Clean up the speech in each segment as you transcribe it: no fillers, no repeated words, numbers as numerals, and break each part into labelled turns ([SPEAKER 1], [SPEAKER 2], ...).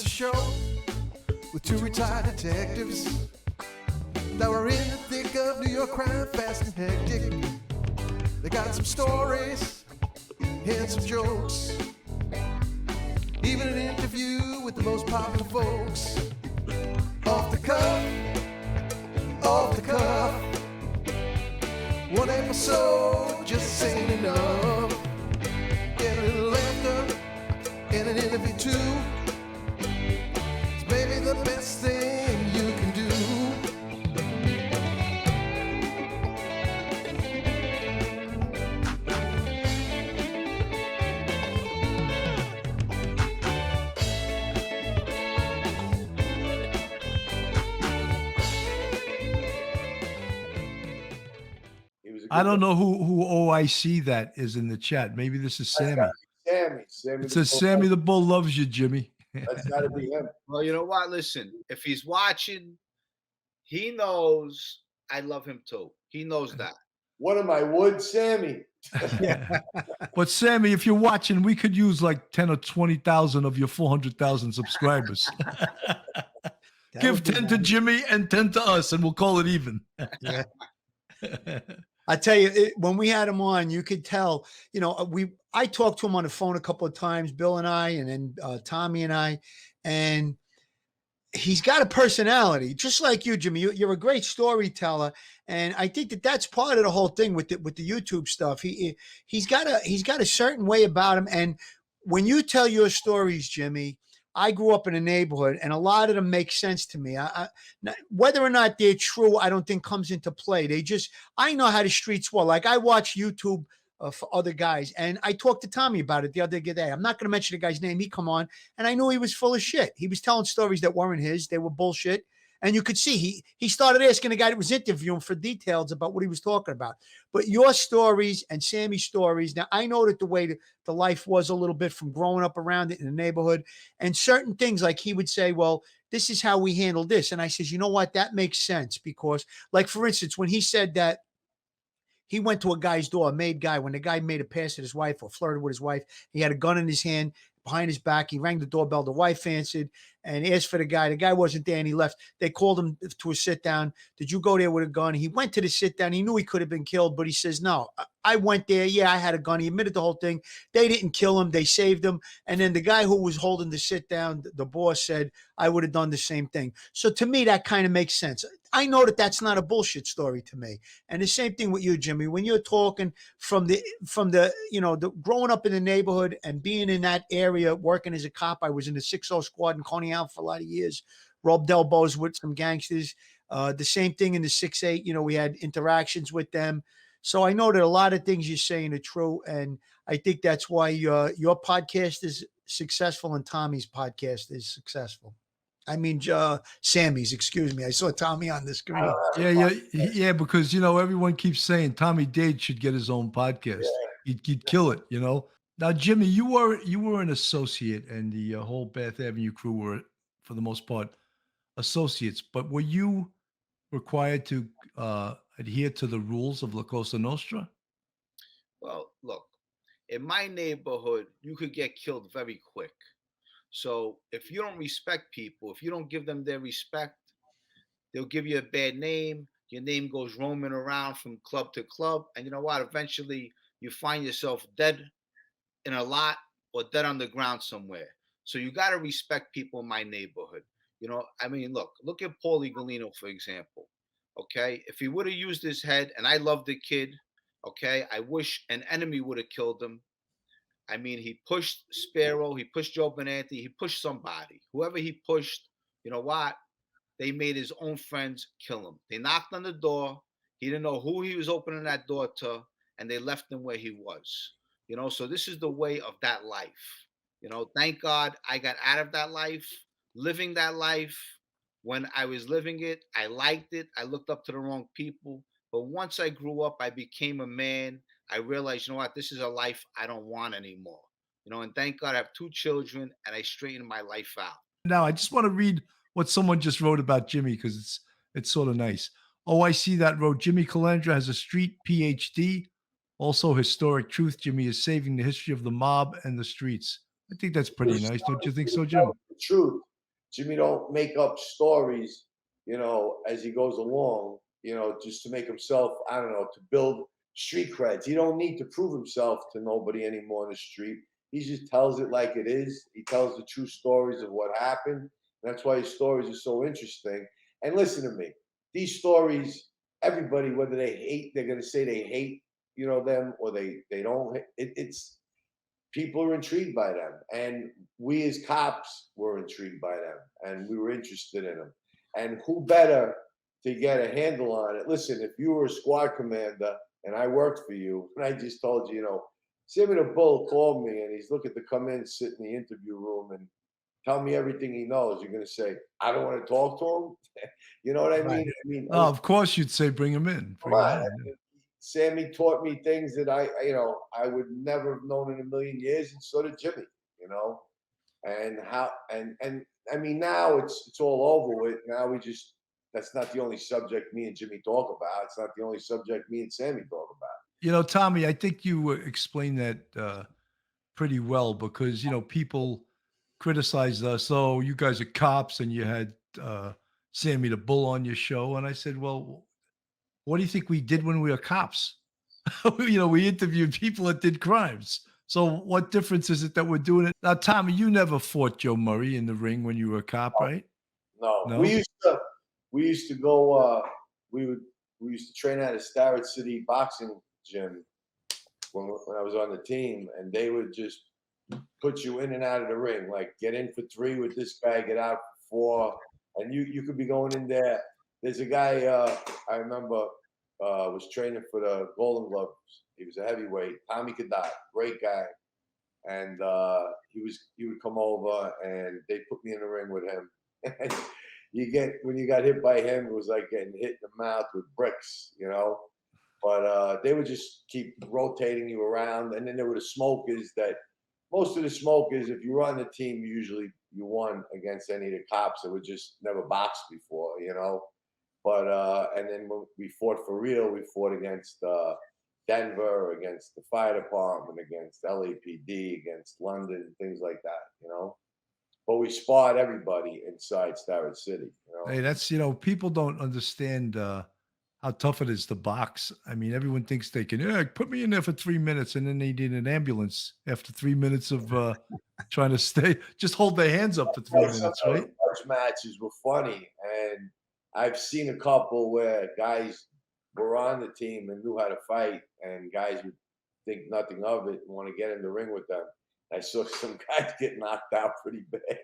[SPEAKER 1] It's a show with two retired detectives that were in the thick of New York crime, fast and hectic. They got some stories and some jokes, even an interview with the most popular folks. Off the cuff, off the cuff. One episode just ain't enough. Get a little laughter and an interview too. It's maybe the best thing you can do.
[SPEAKER 2] I don't know who OIC that is in the chat. Maybe this is Sammy.
[SPEAKER 3] Sammy.
[SPEAKER 2] It says Sammy the Bull loves you, Jimmy.
[SPEAKER 3] That's got to be him.
[SPEAKER 4] Well, you know what? Listen, if he's watching, he knows I love him too. He knows that.
[SPEAKER 3] One of my wood, Sammy.
[SPEAKER 2] But Sammy, if you're watching, we could use like 10 or 20,000 of your 400,000 subscribers. Give 10 to Jimmy and 10 to us, and we'll call it even.
[SPEAKER 5] Yeah. I tell you, when we had him on, you could tell, you know, I talked to him on the phone a couple of times, Bill and I, and then Tommy and I, and he's got a personality, just like you, Jimmy. You're a great storyteller, and I think that's part of the whole thing with the YouTube stuff. He's got a certain way about him, and when you tell your stories, Jimmy, I grew up in a neighborhood, and a lot of them make sense to me. Whether or not they're true, I don't think comes into play. I know how the streets were. Like, I watch YouTube for other guys, and I talked to Tommy about it the other day. I'm not going to mention the guy's name. He come on, and I knew he was full of shit. He was telling stories that weren't his. They were bullshit. And you could see he started asking the guy that was interviewing for details about what he was talking about. But your stories and Sammy's stories, now I know that the way the life was a little bit from growing up around it in the neighborhood, and certain things, like he would say, well, this is how we handle this. And I says, you know what? That makes sense, because, like, for instance, when he said that he went to a guy's door, a made guy, when the guy made a pass at his wife or flirted with his wife, he had a gun in his hand behind his back. He rang the doorbell. The wife answered and asked for the guy. The guy wasn't there, and he left. They called him to a sit down. Did you go there with a gun? He went to the sit down. He knew he could have been killed, but he says, no, I went there. Yeah, I had a gun. He admitted the whole thing. They didn't kill him. They saved him. And then the guy who was holding the sit down, the boss, said, I would have done the same thing. So to me, that kind of makes sense. I know that that's not a bullshit story to me. And the same thing with you, Jimmy, when you're talking from the the growing up in the neighborhood and being in that area, working as a cop. I was in the 6-0 squad in Coney Island for a lot of years, rubbed elbows with some gangsters. The same thing in the 6-8, we had interactions with them. So I know that a lot of things you're saying are true. And I think that's why your podcast is successful and Tommy's podcast is successful. I mean, Sammy's, excuse me. I saw Tommy on the screen.
[SPEAKER 2] Yeah, because, everyone keeps saying Tommy Dade should get his own podcast. Yeah. He'd kill it, Now, Jimmy, you were an associate, and the whole Bath Avenue crew were, for the most part, associates. But were you required to adhere to the rules of La Cosa Nostra?
[SPEAKER 4] Well, look, in my neighborhood, you could get killed very quick. So if you don't respect people, if you don't give them their respect, they'll give you a bad name. Your name goes roaming around from club to club. And you know what? Eventually, you find yourself dead in a lot or dead on the ground somewhere. So you got to respect people in my neighborhood. Look at Paulie Gulino, for example. Okay. If he would have used his head, and I love the kid. Okay. I wish an enemy would have killed him. I mean, he pushed Spero, he pushed Joe Bonanno, he pushed somebody. Whoever he pushed, you know what? They made his own friends kill him. They knocked on the door. He didn't know who he was opening that door to, and they left him where he was. So this is the way of that life. Thank God I got out of that life, living that life. When I was living it, I liked it. I looked up to the wrong people. But once I grew up, I became a man. I realized, you know what, this is a life I don't want anymore. And thank God I have 2 children, and I straightened my life out.
[SPEAKER 2] Now, I just want to read what someone just wrote about Jimmy, because it's sort of nice. Oh, I see that wrote, Jimmy Calandra has a street PhD. Also, historic truth. Jimmy is saving the history of the mob and the streets. I think that's pretty nice. Don't you think so, Jim?
[SPEAKER 3] Truth. Jimmy don't make up stories, as he goes along, just to make himself, I don't know, to build street creds. He don't need to prove himself to nobody anymore in the street. He just tells it like it is. He tells the true stories of what happened. That's why his stories are so interesting. And listen to me, these stories, everybody, whether they hate, they're going to say they hate, them, or they don't. It's people are intrigued by them, and we as cops were intrigued by them, and we were interested in them. And who better to get a handle on it? Listen, if you were a squad commander and I worked for you, and I just told you, Sammy the Bull called me and he's looking to come in, sit in the interview room and tell me everything he knows, you're going to say, I don't want to talk to him. You know what I mean?
[SPEAKER 2] Oh, of course you'd say bring him in.
[SPEAKER 3] Come on. Sammy taught me things that I would never have known in a million years, and so did Jimmy, and how, and I mean, now it's all over with. Now that's not the only subject me and Jimmy talk about. It's not the only subject me and Sammy talk about.
[SPEAKER 2] Tommy, I think you explained that pretty well, because, people criticized us. Oh, you guys are cops and you had Sammy the Bull on your show. And I said, well, what do you think we did when we were cops? We interviewed people that did crimes. So what difference is it that we're doing it? Now, Tommy, you never fought Joe Murray in the ring when you were a cop, right?
[SPEAKER 3] No. We used to go, we used to train at a Starrett City boxing gym when I was on the team, and they would just put you in and out of the ring, like get in for 3 with this guy, get out for 4, and you could be going in there. There's a guy I remember was training for the Golden Gloves. He was a heavyweight, Tommy Kadai, great guy, and he would come over and they put me in the ring with him. And when you got hit by him, it was like getting hit in the mouth with bricks, But they would just keep rotating you around, and then there were the smokers. That most of the smokers, if you were on the team, you won against any of the cops that were just never boxed before, But and then when we fought for real, we fought against Denver, against the fire department, against LAPD, against London, things like that, But we sparred everybody inside Starrett City.
[SPEAKER 2] Hey, that's, people don't understand how tough it is to box. I mean, everyone thinks they can, put me in there for 3 minutes, and then they need an ambulance after 3 minutes of trying to just hold their hands up for 3 minutes, right?
[SPEAKER 3] Those matches were funny, and I've seen a couple where guys were on the team and knew how to fight, and guys would think nothing of it and want to get in the ring with them. I saw some guys get knocked out pretty bad,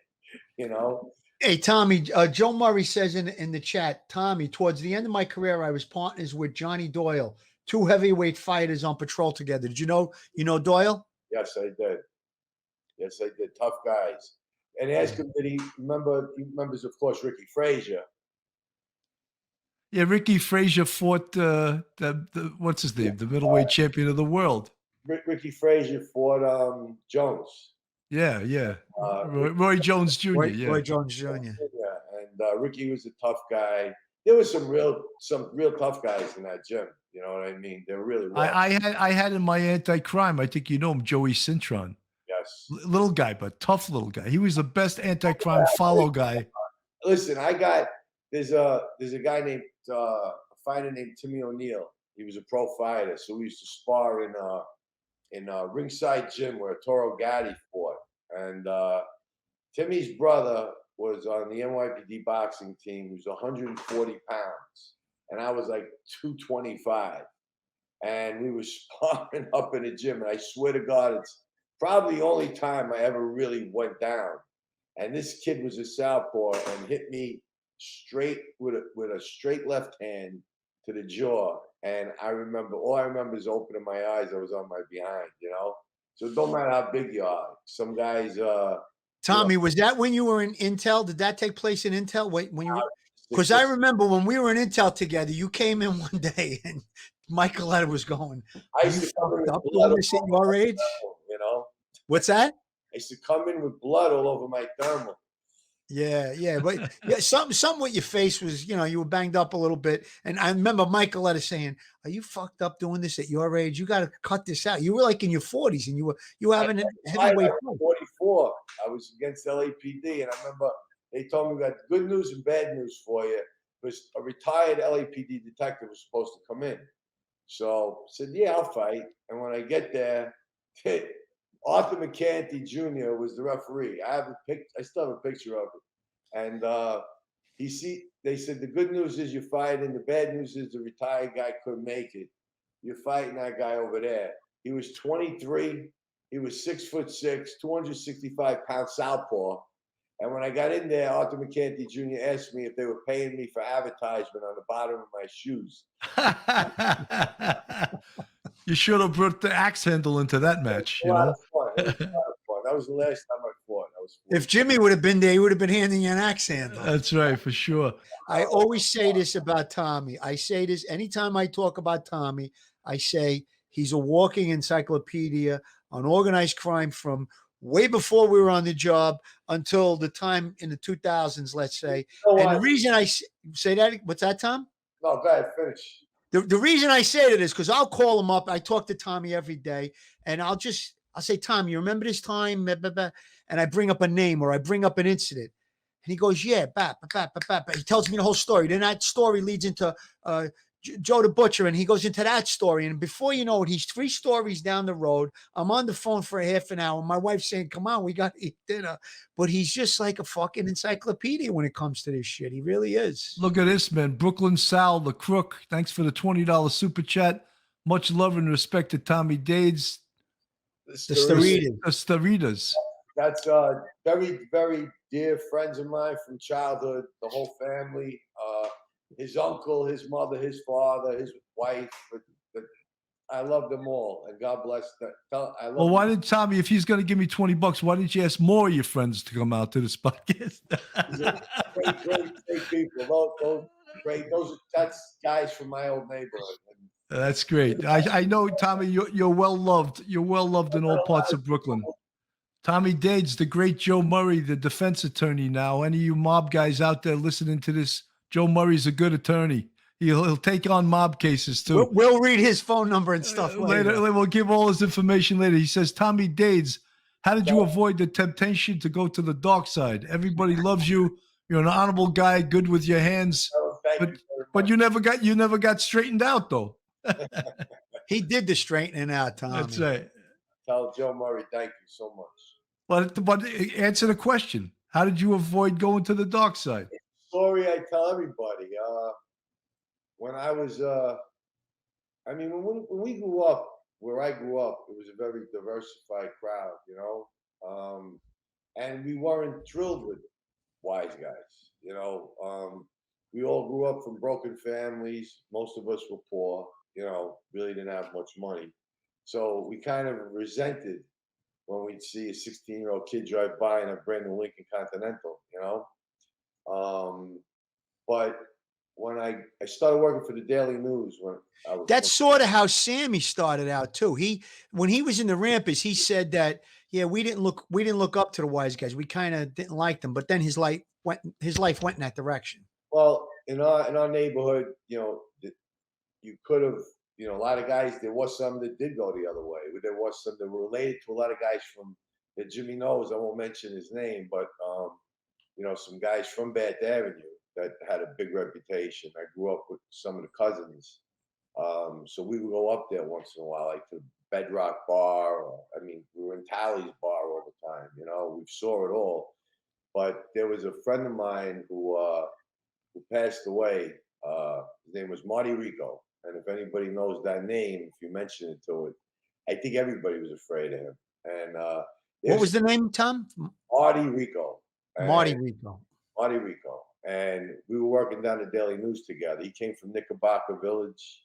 [SPEAKER 5] Hey, Tommy, Joe Murray says in the chat, Tommy, towards the end of my career, I was partners with Johnny Doyle, 2 heavyweight fighters on patrol together. Did you know Doyle?
[SPEAKER 3] Yes, I did. Tough guys. And ask him, he remembers, of course, Ricky Frazier.
[SPEAKER 2] Yeah, Ricky Frazier fought the what's his name, the middleweight champion of the world.
[SPEAKER 3] Ricky Frazier fought Jones.
[SPEAKER 2] Yeah. Roy Jones Jr.
[SPEAKER 5] Roy Jones Jr.
[SPEAKER 3] Yeah, and Ricky was a tough guy. There was some real tough guys in that gym. You know what I mean? They're really.
[SPEAKER 2] I had in my anti-crime. I think you know him, Joey Cintron.
[SPEAKER 3] Yes.
[SPEAKER 2] Little guy, but tough little guy. He was the best anti-crime follow guy.
[SPEAKER 3] Listen, there's a guy named a fighter named Timmy O'Neill. He was a pro fighter, so we used to spar in a ringside gym where Toro Gatti fought. And Timmy's brother was on the NYPD boxing team. He was 140 pounds, and I was like 225. And we were sparring up in the gym, and I swear to God, it's probably the only time I ever really went down. And this kid was a southpaw and hit me straight with a straight left hand to the jaw. And all I remember is opening my eyes. I was on my behind, So it don't matter how big you are. Some guys.
[SPEAKER 5] Tommy, was that when you were in Intel? Did that take place in Intel? Because I remember when we were in Intel together, you came in one day and Michaeletta was going.
[SPEAKER 3] I used to come in with blood
[SPEAKER 5] at your age. What's that?
[SPEAKER 3] I used to come in with blood all over my thermal.
[SPEAKER 5] Yeah, but something with your face was, you were banged up a little bit. And I remember Michaeletta saying, "Are you fucked up doing this at your age? You got to cut this out." You were like in your 40s, and you were having a heavyweight fight.
[SPEAKER 3] 44. I was against LAPD, and I remember They told me we got good news and bad news for you. Because a retired LAPD detective was supposed to come in. So I said, yeah, I'll fight. And when I get there, Arthur McCanty Jr. was the referee. I still have a picture of it. And they said the good news is you're fighting. The bad news is the retired guy couldn't make it. You're fighting that guy over there. He was 23. He was 6'6", 265-pound southpaw. And when I got in there, Arthur McCanty Jr. asked me if they were paying me for advertisement on the bottom of my shoes.
[SPEAKER 2] You should have brought the axe handle into that match.
[SPEAKER 3] It was a lot of fun. It was a lot of fun. That was the last time I fought.
[SPEAKER 5] If Jimmy would have been there, he would have been handing you an axe handle.
[SPEAKER 2] That's right, for sure.
[SPEAKER 5] I always say this about Tommy. I say this anytime I talk about Tommy. I say he's a walking encyclopedia on organized crime from way before we were on the job until the time in the 2000s, let's say. And the reason I say that, what's that, Tom?
[SPEAKER 3] No, go ahead, finish.
[SPEAKER 5] The reason I say that is because I'll call him up. I talk to Tommy every day, and I'll say, Tom, you remember this time? And I bring up a name or I bring up an incident. And he goes, yeah, he tells me the whole story. Then that story leads into Joe the Butcher, and he goes into that story. And before you know it, he's 3 stories down the road. I'm on the phone for a half an hour. My wife's saying, come on, we got to eat dinner. But he's just like a fucking encyclopedia when it comes to this shit. He really is.
[SPEAKER 2] Look at this, man. Brooklyn Sal, the crook. Thanks for the $20 super chat. Much love and respect to Tommy Dades.
[SPEAKER 5] The
[SPEAKER 2] Staritas.
[SPEAKER 3] That's very, very dear friends of mine from childhood, the whole family. His uncle, his mother, his father, his wife. I love them all, and God bless them.
[SPEAKER 2] Well, why didn't Tommy, if he's going to give me $20, why didn't you ask more of your friends to come out to this podcast?
[SPEAKER 3] great people. That's guys from my old neighborhood.
[SPEAKER 2] That's great. I know, Tommy, you're well loved. You're well loved in all parts of Brooklyn. Tommy Dades, the great Joe Murray, the defense attorney now. Any of you mob guys out there listening to this, Joe Murray's a good attorney. He'll take on mob cases too.
[SPEAKER 5] We'll read his phone number and stuff later.
[SPEAKER 2] We'll give all his information later. He says, Tommy Dades, how did you avoid the temptation to go to the dark side? Everybody loves you. You're an honorable guy, good with your hands. But you never got straightened out though.
[SPEAKER 5] He did the straightening out, Tommy.
[SPEAKER 2] That's right.
[SPEAKER 3] Tell Joe Murray, thank you so much.
[SPEAKER 2] But answer the question. How did you avoid going to the dark side?
[SPEAKER 3] Story I tell everybody. When I was, when we grew up, where I grew up, it was a very diversified crowd, you know, and we weren't drilled with wise guys, you know. We all grew up from broken families. Most of us were poor, you know, really didn't have much money. So we kind of resented when we'd see a 16-year-old kid drive by in a brand new Lincoln Continental, you know. But when I started working for the Daily News,
[SPEAKER 5] that's sort of how Sammy started out too. When he was in the Rampers, he said that we didn't look up to the wise guys. We kind of didn't like them. But then his life went in that direction.
[SPEAKER 3] Well, in our neighborhood, you know, you could have, you know, a lot of guys. There was some that did go the other way. There was some that were related to a lot of guys from that Jimmy knows. I won't mention his name, but you know, some guys from Bath Avenue that had a big reputation. I grew up with some of the cousins, so we would go up there once in a while, like to Bedrock Bar. We were in Tally's Bar all the time. You know, we saw it all. But there was a friend of mine who passed away. His name was Marty Rico, and if anybody knows that name, if you mention it to it, I think everybody was afraid of him. And
[SPEAKER 5] what was the name, Tom?
[SPEAKER 3] Marty Rico.
[SPEAKER 5] Marty Rico.
[SPEAKER 3] Marty Rico. And we were working down the Daily News together. He came from Knickerbocker Village.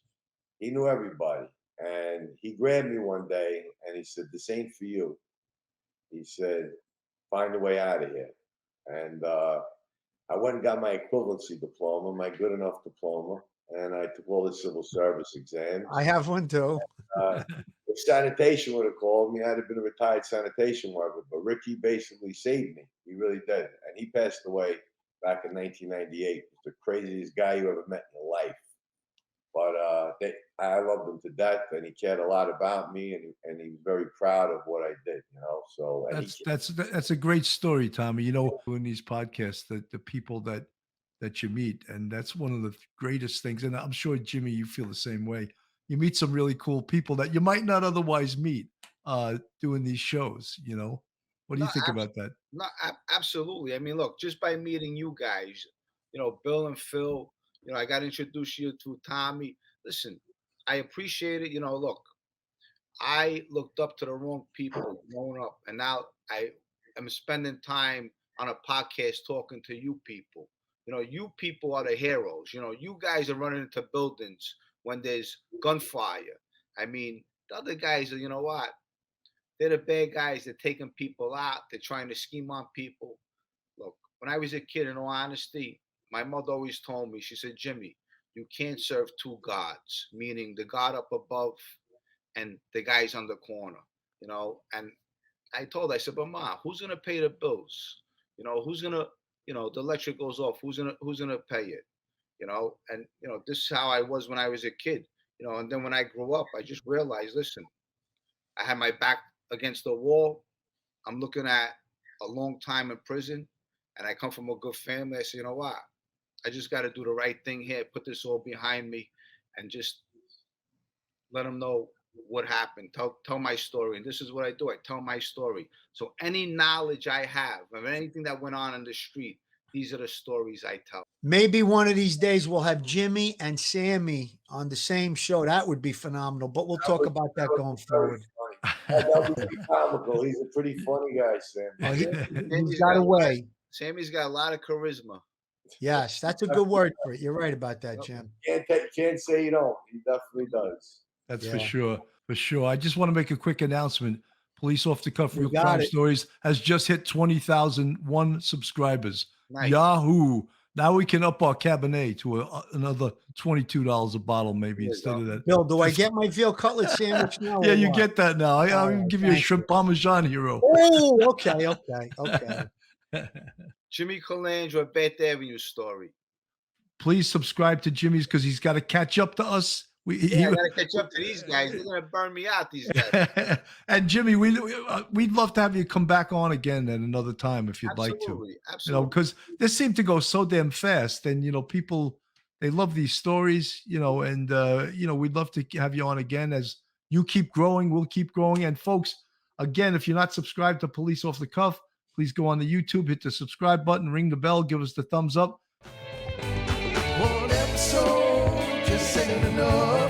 [SPEAKER 3] He knew everybody. And he grabbed me one day and he said, "This ain't for you." He said, "Find a way out of here." And I went and got my equivalency diploma, my good enough diploma, and I took all the civil service exams.
[SPEAKER 5] I have one too.
[SPEAKER 3] If sanitation would have called me, I'd have been a retired sanitation worker. But Ricky basically saved me. He really did. And he passed away back in 1998. He was the craziest guy you ever met in your life. But I loved him to death, and he cared a lot about me, and he was very proud of what I did, you know. So
[SPEAKER 2] That's a great story, Tommy. You know, in these podcasts, the people that you meet, and that's one of the greatest things. And I'm sure, Jimmy, you feel the same way. You meet some really cool people that you might not otherwise meet doing these shows. You know, what do you think about that?
[SPEAKER 4] No, absolutely. I mean, look, just by meeting you guys, you know, Bill and Phil, you know, I got introduced you to Tommy. Listen, I appreciate it. You know, look, I looked up to the wrong people growing up, and now I am spending time on a podcast talking to you people. You know, you people are the heroes. You know, you guys are running into buildings when there's gunfire. I mean, the other guys are, you know what? They're the bad guys. They're taking people out. They're trying to scheme on people. Look, when I was a kid, in all honesty, my mother always told me, she said, Jimmy, you can't serve two gods, meaning the God up above and the guys on the corner, you know. And I told her, I said, but Ma, who's gonna pay the bills? You know, who's gonna, you know, the electric goes off, who's gonna pay it? You know, and you know, this is how I was when I was a kid, you know, and then when I grew up, I just realized, listen, I had my back against the wall. I'm looking at a long time in prison, and I come from a good family. I said, you know what? I just got to do the right thing here, put this all behind me, and just let them know what happened. Tell my story. And this is what I do. I tell my story. So any knowledge I have of anything that went on in the street, these are the stories I tell.
[SPEAKER 5] Maybe one of these days we'll have Jimmy and Sammy on the same show. That would be phenomenal, but we'll talk about that going forward.
[SPEAKER 3] That would be comical. He's a pretty funny guy, Sam.
[SPEAKER 5] He's got a way.
[SPEAKER 4] Sammy's got a lot of charisma.
[SPEAKER 5] Yes, that's a good word for it. You're right about that, Jim.
[SPEAKER 3] Can't say you don't. He definitely does.
[SPEAKER 2] That's for sure. For sure. I just want to make a quick announcement. Police Off the Cuff Real Crime Stories has just hit 20,001 subscribers. Nice. Yahoo! Now we can up our Cabernet to another $22 a bottle, maybe, instead of that.
[SPEAKER 5] Bill, do I get my veal cutlet sandwich now?
[SPEAKER 2] Yeah, you get that now. I'll give you a shrimp parmesan, hero.
[SPEAKER 5] Oh, okay.
[SPEAKER 4] Jimmy Calandra, Beth Avenue story.
[SPEAKER 2] Please subscribe to Jimmy's because he's got to catch up to us.
[SPEAKER 4] I got to catch up to these guys. They're going to burn me out, these guys.
[SPEAKER 2] And Jimmy, we'd love to have you come back on again at another time if you'd like to.
[SPEAKER 4] Absolutely.
[SPEAKER 2] You know, because this seemed to go so damn fast. And, you know, people, they love these stories, you know, and, you know, we'd love to have you on again. As you keep growing, we'll keep growing. And folks, again, if you're not subscribed to Police Off the Cuff, please go on the YouTube, hit the subscribe button, ring the bell, give us the thumbs up.
[SPEAKER 1] One episode just ain't enough.